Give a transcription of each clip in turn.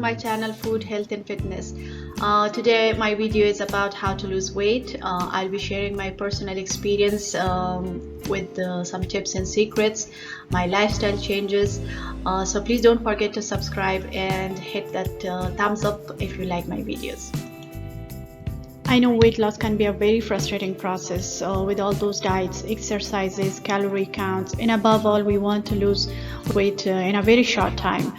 my channel Food, Health and Fitness. Today my video is about how to lose weight. I'll be sharing my personal experience with some tips and secrets, my lifestyle changes. So please don't forget to subscribe and hit that thumbs up if you like my videos. I know weight loss can be a very frustrating process with all those diets, exercises, calorie counts, and above all we want to lose weight in a very short time,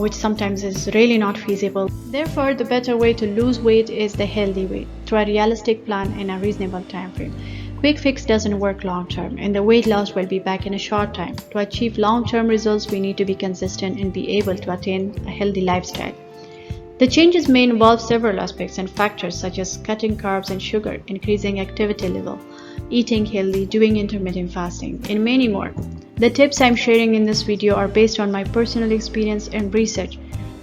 which sometimes is really not feasible. Therefore, the better way to lose weight is the healthy way, through a realistic plan in a reasonable time frame. Quick fix doesn't work long term, and the weight loss will be back in a short time. To achieve long-term results, we need to be consistent and be able to attain a healthy lifestyle. The changes may involve several aspects and factors such as cutting carbs and sugar, increasing activity level, eating healthy, doing intermittent fasting, and many more. The tips I'm sharing in this video are based on my personal experience and research.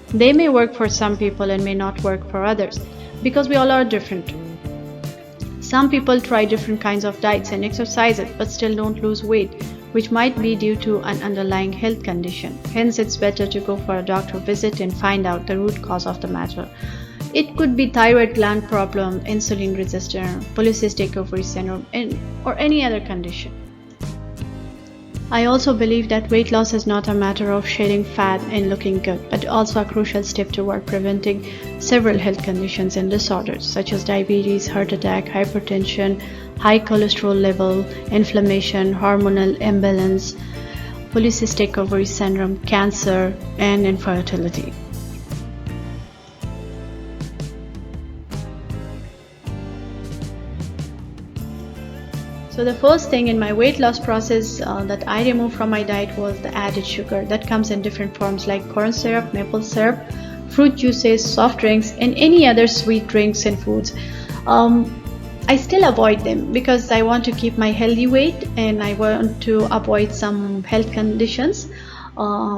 They may work for some people and may not work for others because we all are different. Some people try different kinds of diets and exercises but still don't lose weight, which might be due to an underlying health condition. Hence, it's better to go for a doctor visit and find out the root cause of the matter. It could be thyroid gland problem, insulin resistance, polycystic ovary syndrome, or any other condition. I also believe that weight loss is not a matter of shedding fat and looking good, but also a crucial step toward preventing several health conditions and disorders such as diabetes, heart attack, hypertension, high cholesterol level, inflammation, hormonal imbalance, polycystic ovary syndrome, cancer, and infertility. So the first thing in my weight loss process that I removed from my diet was the added sugar that comes in different forms like corn syrup, maple syrup, fruit juices, soft drinks, and any other sweet drinks and foods. I still avoid them because I want to keep my healthy weight and I want to avoid some health conditions.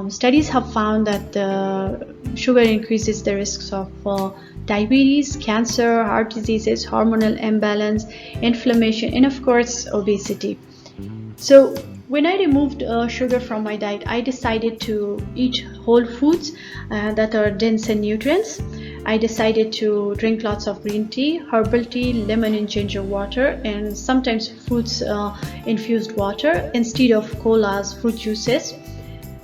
Studies have found that sugar increases the risks of diabetes, cancer, heart diseases, hormonal imbalance, inflammation, and of course obesity. So when I removed sugar from my diet, I decided to eat whole foods that are dense in nutrients. I decided to drink lots of green tea, herbal tea, lemon and ginger water, and sometimes fruits infused water instead of colas, fruit juices.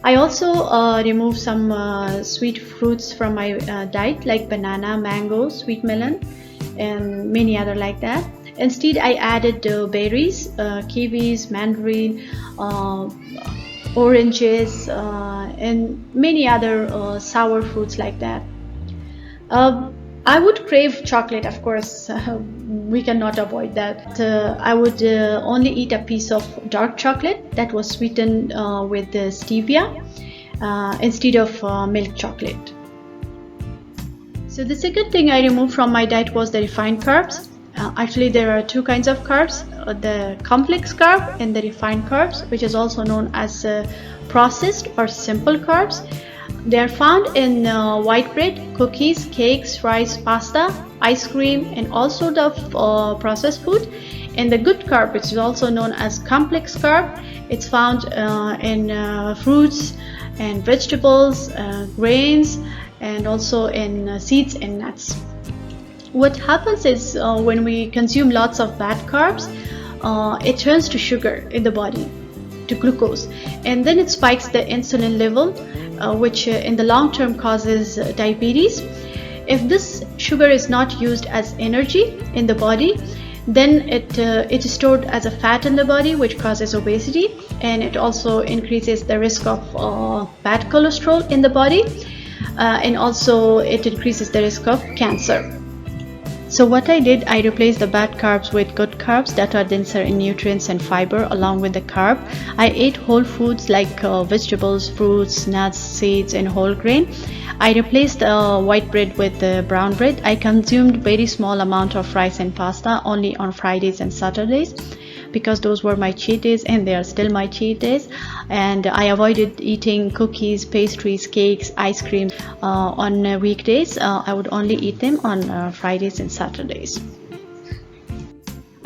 I also removed some sweet fruits from my diet like banana, mango, sweet melon, and many other like that. Instead, I added berries, kiwis, mandarin, oranges, and many other sour fruits like that. I would crave chocolate, of course, we cannot avoid that. I would only eat a piece of dark chocolate that was sweetened with stevia instead of milk chocolate. So the second thing I removed from my diet was the refined carbs. Actually, there are two kinds of carbs, the complex carb and the refined carbs, which is also known as processed or simple carbs. They are found in white bread, cookies, cakes, rice, pasta, ice cream, and all sorts of processed food. And the good carb, which is also known as complex carb, it's found in fruits and vegetables, grains, and also in seeds and nuts. What happens is when we consume lots of bad carbs, it turns to sugar in the body, to glucose, and then it spikes the insulin level, which in the long term causes diabetes. If this sugar is not used as energy in the body, then it is stored as a fat in the body, which causes obesity, and it also increases the risk of bad cholesterol in the body, and also it increases the risk of cancer. So what I did, I replaced the bad carbs with good carbs that are denser in nutrients and fiber along with the carb. I ate whole foods like vegetables, fruits, nuts, seeds, and whole grain. I replaced white bread with brown bread. I consumed very small amount of rice and pasta only on Fridays and Saturdays because those were my cheat days and they are still my cheat days. And I avoided eating cookies, pastries, cakes, ice cream on weekdays. I would only eat them on Fridays and Saturdays.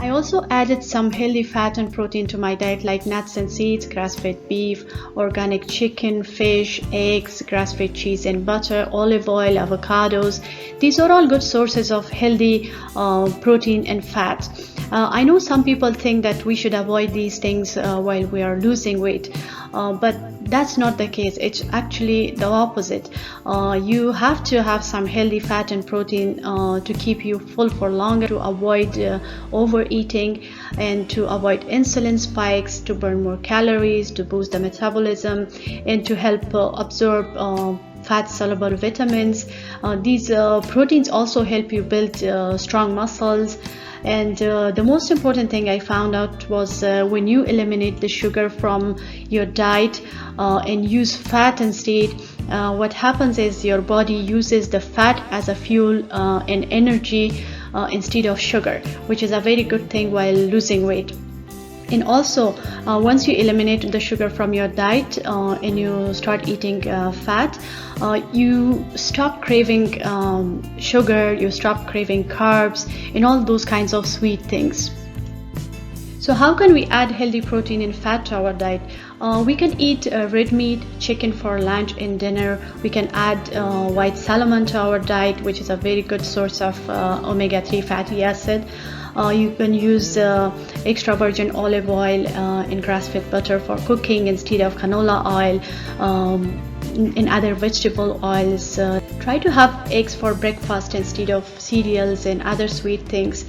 I also added some healthy fat and protein to my diet, like nuts and seeds, grass-fed beef, organic chicken, fish, eggs, grass-fed cheese and butter, olive oil, avocados. These are all good sources of healthy protein and fat. I know some people think that we should avoid these things while we are losing weight, but that's not the case. It's actually the opposite. You have to have some healthy fat and protein to keep you full for longer, to avoid overeating, and to avoid insulin spikes, to burn more calories, to boost the metabolism, and to help absorb fat soluble vitamins. These proteins also help you build strong muscles. And the most important thing I found out was when you eliminate the sugar from your diet and use fat instead, what happens is your body uses the fat as a fuel and energy instead of sugar, which is a very good thing while losing weight. And also, once you eliminate the sugar from your diet and you start eating fat, you stop craving sugar, you stop craving carbs and all those kinds of sweet things. So how can we add healthy protein and fat to our diet? We can eat red meat, chicken for lunch and dinner. We can add white salmon to our diet, which is a very good source of omega-3 fatty acid. You can use extra virgin olive oil and grass-fed butter for cooking instead of canola oil and other vegetable oils. Try to have eggs for breakfast instead of cereals and other sweet things.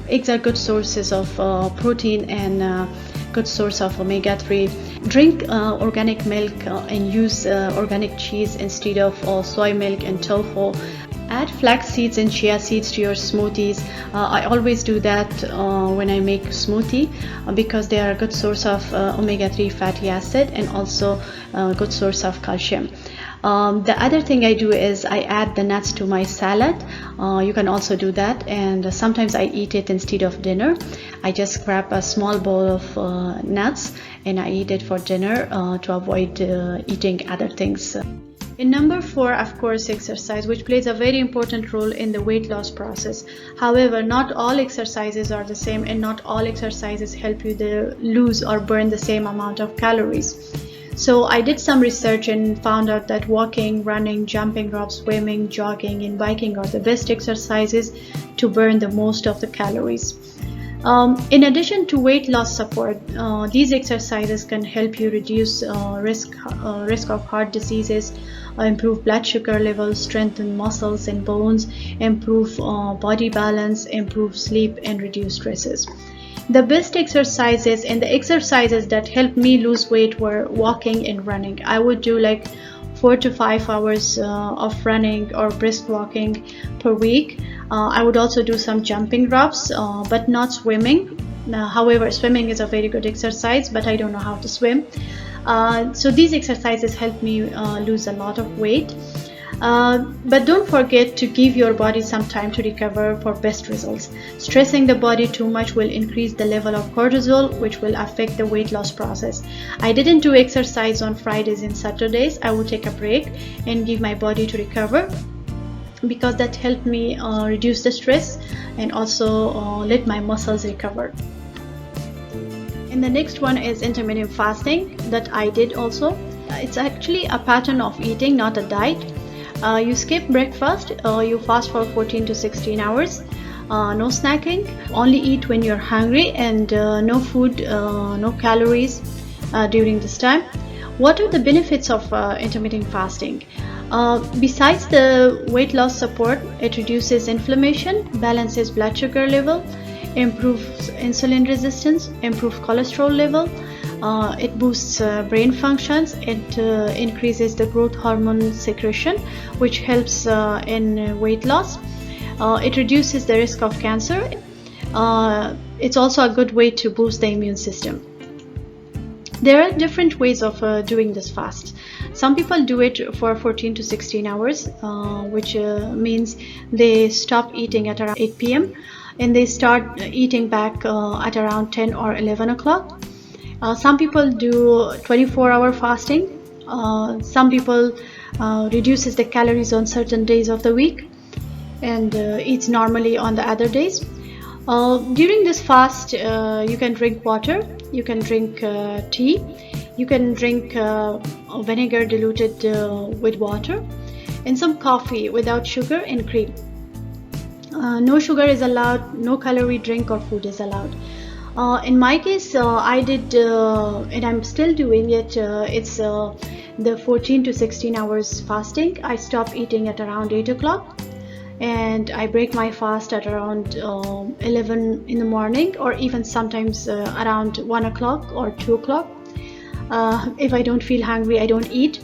Eggs are good sources of protein and good source of omega-3. Drink organic milk and use organic cheese instead of soy milk and tofu. Add flax seeds and chia seeds to your smoothies. I always do that when I make smoothie because they are a good source of omega-3 fatty acid and also a good source of calcium. The other thing I do is I add the nuts to my salad. You can also do that, and sometimes I eat it instead of dinner. I just grab a small bowl of nuts and I eat it for dinner to avoid eating other things. In number 4, of course, exercise, which plays a very important role in the weight loss process. However, not all exercises are the same and not all exercises help you to lose or burn the same amount of calories. So I did some research and found out that walking, running, jumping rope, swimming, jogging and biking are the best exercises to burn the most of the calories. In addition to weight loss support, these exercises can help you reduce risk of heart diseases, improve blood sugar levels, strengthen muscles and bones, improve body balance, improve sleep and reduce stresses. The best exercises and the exercises that helped me lose weight were walking and running. I would do like 4 to 5 hours of running or brisk walking per week. I would also do some jumping ropes, but not swimming. However, swimming is a very good exercise, but I don't know how to swim. So these exercises help me lose a lot of weight. But don't forget to give your body some time to recover for best results. Stressing the body too much will increase the level of cortisol, which will affect the weight loss process. I didn't do exercise on Fridays and Saturdays. I would take a break and give my body to recover, because that helped me reduce the stress and also let my muscles recover. And the next one is intermittent fasting that I did also. It's actually a pattern of eating, not a diet. You skip breakfast, you fast for 14 to 16 hours, no snacking, only eat when you're hungry, and no food, no calories during this time. What are the benefits of intermittent fasting? Besides the weight loss support, it reduces inflammation, balances blood sugar level, improves insulin resistance, improves cholesterol level, it boosts brain functions, it increases the growth hormone secretion, which helps in weight loss. It reduces the risk of cancer. It's also a good way to boost the immune system. There are different ways of doing this fast. Some people do it for 14 to 16 hours, which means they stop eating at around 8 p.m. and they start eating back at around 10 or 11 o'clock. Some people do 24-hour fasting. Some people reduces the calories on certain days of the week and eats normally on the other days. During this fast, you can drink water, you can drink tea, you can drink vinegar diluted with water, and some coffee without sugar and cream. No sugar is allowed, no calorie drink or food is allowed. In my case, I did, and I'm still doing it. It's the 14 to 16 hours fasting. I stop eating at around 8 o'clock, and I break my fast at around 11 in the morning, or even sometimes around 1 o'clock or 2 o'clock. If I don't feel hungry, I don't eat.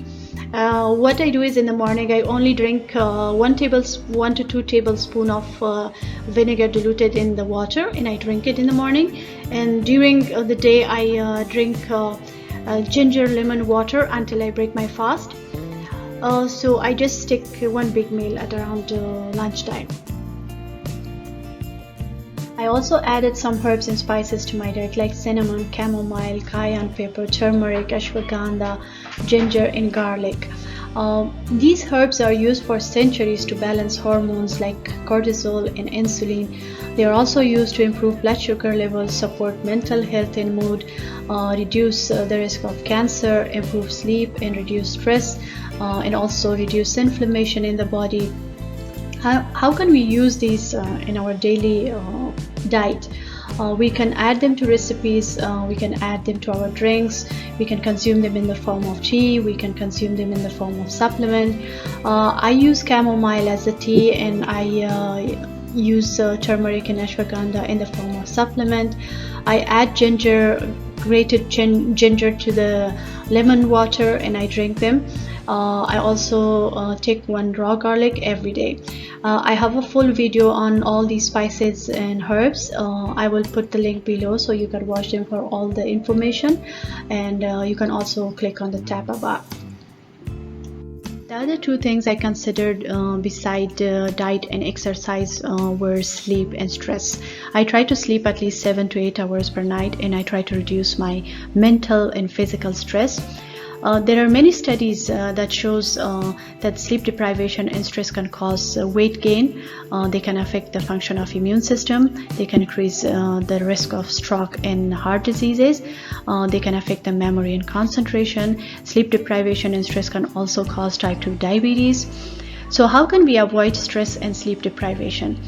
What I do is in the morning I only drink 1 to 2 tablespoons of vinegar diluted in the water, and I drink it in the morning. And during the day I drink ginger lemon water until I break my fast. So I just stick one big meal at around lunchtime. I also added some herbs and spices to my diet, like cinnamon, chamomile, cayenne pepper, turmeric, ashwagandha, ginger, and garlic. These herbs are used for centuries to balance hormones like cortisol and insulin. They are also used to improve blood sugar levels, support mental health and mood, reduce the risk of cancer, improve sleep, and reduce stress, and also reduce inflammation in the body. How can we use these in our daily diet? We can add them to recipes, we can add them to our drinks, we can consume them in the form of tea, we can consume them in the form of supplement. I use chamomile as a tea, and I use turmeric and ashwagandha in the form of supplement. I add grated ginger to the lemon water, and I drink them. I also take 1 raw garlic every day. I have a full video on all these spices and herbs. I will put the link below so you can watch them for all the information, and you can also click on the tab above. The other 2 things I considered beside diet and exercise were sleep and stress. I try to sleep at least 7 to 8 hours per night, and I try to reduce my mental and physical stress. There are many studies that shows that sleep deprivation and stress can cause weight gain. They can affect the function of immune system. They can increase the risk of stroke and heart diseases. They can affect the memory and concentration. Sleep deprivation and stress can also cause type 2 diabetes. So how can we avoid stress and sleep deprivation?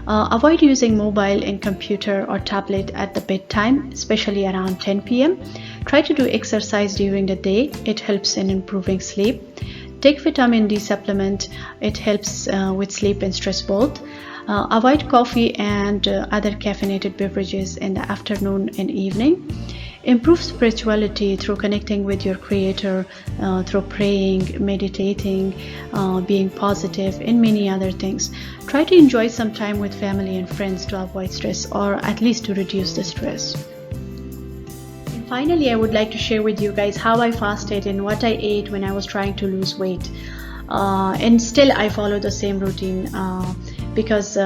Avoid using mobile and computer or tablet at the bedtime, especially around 10 p.m. Try to do exercise during the day. It helps in improving sleep. Take vitamin D supplement. It helps with sleep and stress both. Avoid coffee and other caffeinated beverages in the afternoon and evening. Improve spirituality through connecting with your creator, through praying, meditating, being positive, and many other things. Try to enjoy some time with family and friends to avoid stress, or at least to reduce the stress. And finally, I would like to share with you guys how I fasted and what I ate when I was trying to lose weight. And still I follow the same routine because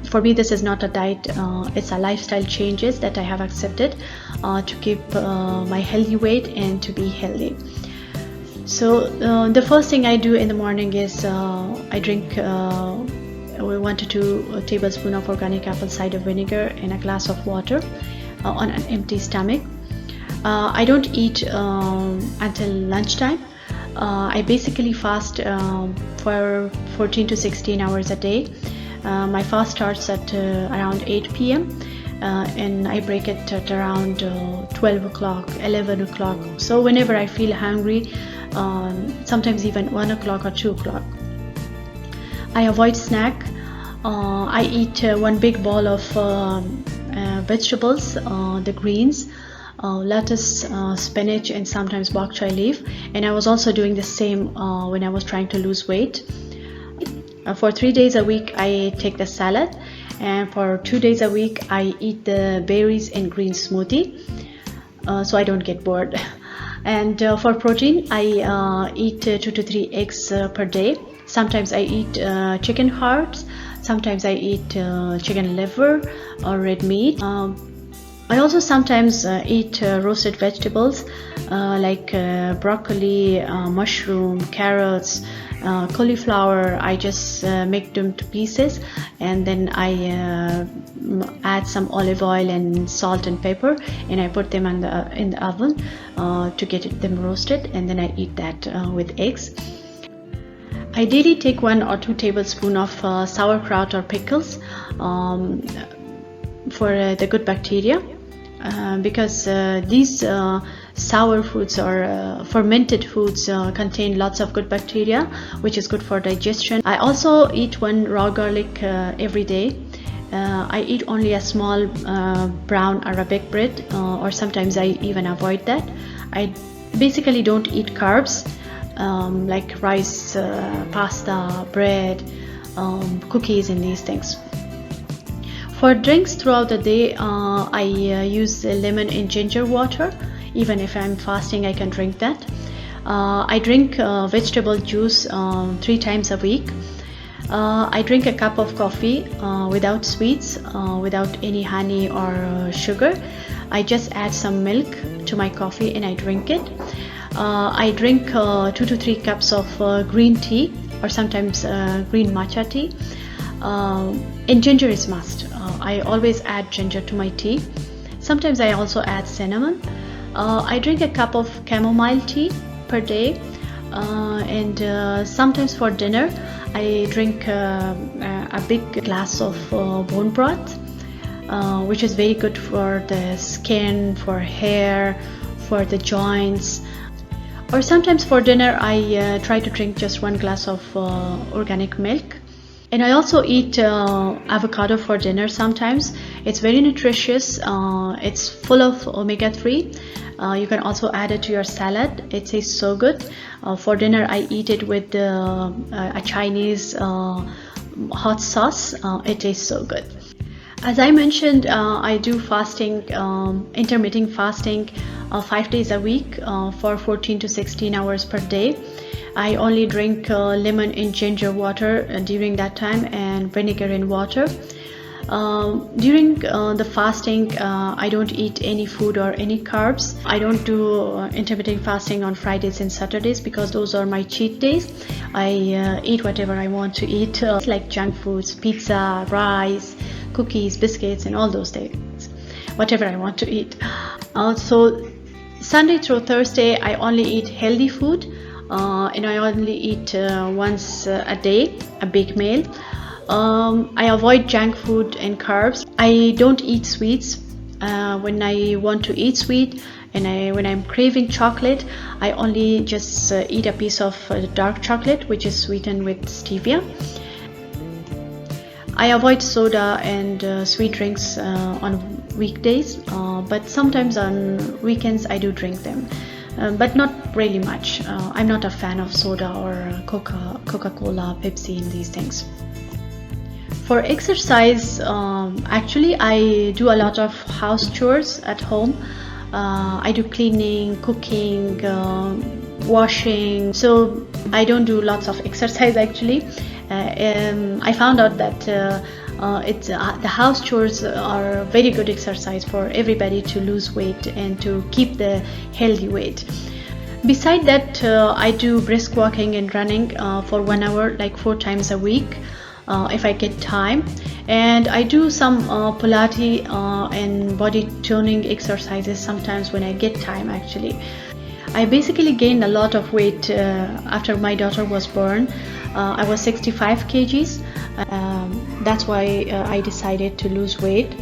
for me this is not a diet, it's a lifestyle changes that I have accepted to keep my healthy weight and to be healthy. So the first thing I do in the morning is I drink 1 to 2 tablespoons of organic apple cider vinegar in a glass of water on an empty stomach. I don't eat until lunchtime. I basically fast for 14 to 16 hours a day. My fast starts at around 8 p.m. And I break it at around 12 o'clock, 11 o'clock. So whenever I feel hungry, sometimes even 1 o'clock or 2 o'clock. I avoid snack. I eat 1 big bowl of vegetables, the greens, lettuce, spinach, and sometimes bok choy leaf. And I was also doing the same when I was trying to lose weight. For 3 days a week I take the salad, and for 2 days a week I eat the berries and green smoothie, so I don't get bored. And for protein I eat 2 to 3 eggs per day. Sometimes I eat chicken hearts, sometimes I eat chicken liver or red meat. I also sometimes eat roasted vegetables like broccoli, mushroom, carrots, Cauliflower, I just make them to pieces, and then I add some olive oil and salt and pepper, and I put them in the oven to get them roasted, and then I eat that with eggs. I daily take 1 or 2 tablespoons of sauerkraut or pickles for the good bacteria, because these sour foods or fermented foods contain lots of good bacteria, which is good for digestion. I also eat 1 raw garlic every day. I eat only a small brown Arabic bread, or sometimes I even avoid that. I basically don't eat carbs like rice, pasta, bread, cookies, and these things. For drinks throughout the day, I use lemon and ginger water. Even if I'm fasting, I can drink that. I drink vegetable juice 3 times a week. I drink a cup of coffee without sweets, without any honey or sugar. I just add some milk to my coffee and I drink it. I drink 2 to 3 cups of green tea, or sometimes green matcha tea. And ginger is must. I always add ginger to my tea. Sometimes I also add cinnamon. I drink a cup of chamomile tea per day, and sometimes for dinner I drink a big glass of bone broth, which is very good for the skin, for hair, for the joints. Or sometimes for dinner I try to drink just 1 glass of organic milk. And I also eat avocado for dinner sometimes. It's very nutritious. It's full of omega-3. You can also add it to your salad. It tastes so good. For dinner I eat it with a Chinese hot sauce. It tastes so good. As I mentioned, I do fasting, intermittent fasting 5 days a week for 14 to 16 hours per day. I only drink lemon and ginger water during that time, and vinegar and water. During the fasting, I don't eat any food or any carbs. I don't do intermittent fasting on Fridays and Saturdays because those are my cheat days. I eat whatever I want to eat, like junk foods, pizza, rice, cookies, biscuits, and all those things, whatever I want to eat. So Sunday through Thursday I only eat healthy food, and I only eat once a day, a big meal. I avoid junk food and carbs. I don't eat sweets. When I want to eat sweet and when I'm craving chocolate, I only just eat a piece of dark chocolate, which is sweetened with stevia. I avoid soda and sweet drinks on weekdays, but sometimes on weekends I do drink them, but not really much. I'm not a fan of soda or Coca-Cola, Pepsi, and these things. For exercise, actually I do a lot of house chores at home. I do cleaning, cooking, washing, so I don't do lots of exercise actually. I found out that the house chores are very good exercise for everybody to lose weight and to keep the healthy weight. Beside that, I do brisk walking and running for 1 hour, like 4 times a week. If I get time, and I do some Pilates and body toning exercises sometimes when I get time. Actually, I basically gained a lot of weight after my daughter was born. I was 65 kgs. That's why I decided to lose weight,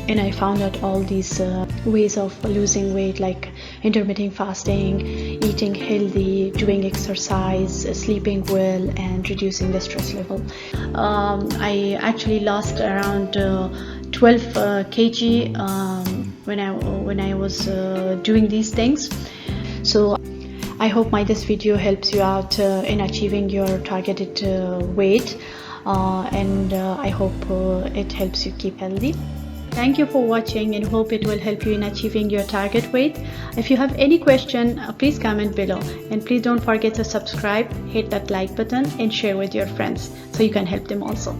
and I found out all these ways of losing weight, like intermittent fasting, eating healthy, doing exercise, sleeping well, and reducing the stress level. I actually lost around 12 kg when I was doing these things. So I hope this video helps you out in achieving your targeted weight, and I hope it helps you keep healthy. Thank you for watching, and hope it will help you in achieving your target weight. If you have any question, please comment below, and please don't forget to subscribe, hit that like button, and share with your friends so you can help them also.